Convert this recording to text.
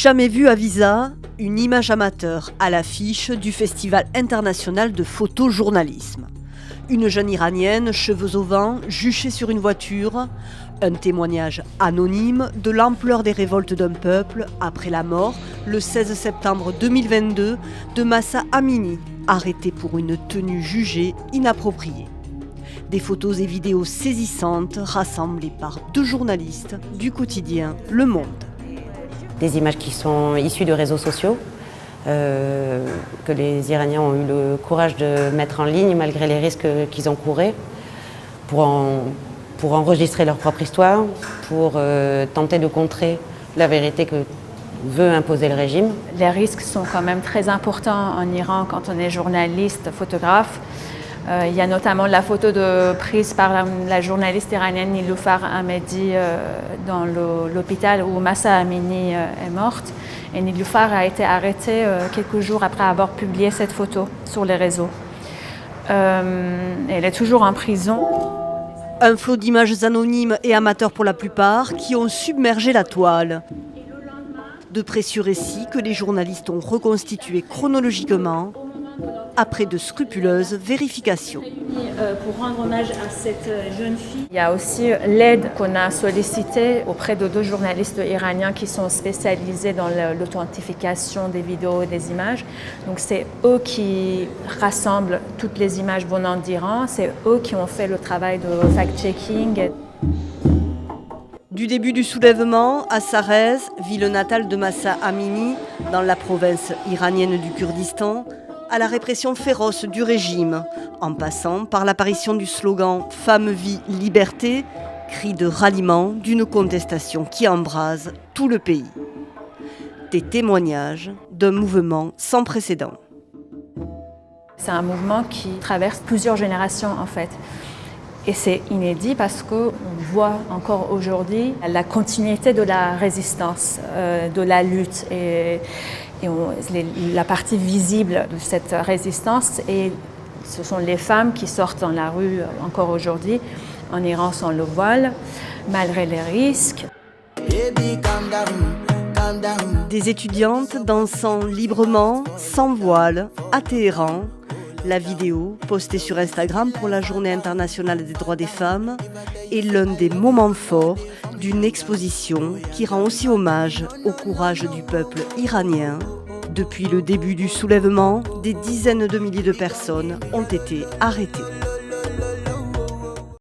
Jamais vu à Visa, une image amateur à l'affiche du Festival international de photojournalisme. Une jeune Iranienne, cheveux au vent, juchée sur une voiture. Un témoignage anonyme de l'ampleur des révoltes d'un peuple après la mort, le 16 septembre 2022, de Mahsa Amini, arrêté pour une tenue jugée inappropriée. Des photos et vidéos saisissantes rassemblées par deux journalistes du quotidien Le Monde. Des images qui sont issues de réseaux sociaux, que les Iraniens ont eu le courage de mettre en ligne malgré les risques qu'ils encouraient pour enregistrer leur propre histoire, pour tenter de contrer la vérité que veut imposer le régime. Les risques sont quand même très importants en Iran quand on est journaliste, photographe. Il y a notamment la photo prise par la journaliste iranienne Niloufar Hamedi dans l'hôpital où Mahsa Amini est morte. Et Niloufar a été arrêtée quelques jours après avoir publié cette photo sur les réseaux. Elle est toujours en prison. Un flot d'images anonymes et amateurs pour la plupart qui ont submergé la toile. De précieux récits que les journalistes ont reconstitués chronologiquement après de scrupuleuses vérifications. Pour rendre hommage à cette jeune fille, il y a aussi l'aide qu'on a sollicitée auprès de deux journalistes iraniens qui sont spécialisés dans l'authentification des vidéos et des images. Donc c'est eux qui rassemblent toutes les images venant d'Iran, c'est eux qui ont fait le travail de fact-checking. Du début du soulèvement à Sarez, ville natale de Mahsa Amini, dans la province iranienne du Kurdistan, à la répression féroce du régime, en passant par l'apparition du slogan « Femme, vie, liberté », cri de ralliement d'une contestation qui embrase tout le pays. Des témoignages d'un mouvement sans précédent. C'est un mouvement qui traverse plusieurs générations en fait. Et c'est inédit parce qu'on voit encore aujourd'hui la continuité de la résistance, de la lutte. La partie visible de cette résistance, et ce sont les femmes qui sortent dans la rue encore aujourd'hui, en Iran sans le voile, malgré les risques. Des étudiantes dansant librement, sans voile, à Téhéran. La vidéo, postée sur Instagram pour la Journée internationale des droits des femmes, est l'un des moments forts d'une exposition qui rend aussi hommage au courage du peuple iranien. Depuis le début du soulèvement, des dizaines de milliers de personnes ont été arrêtées.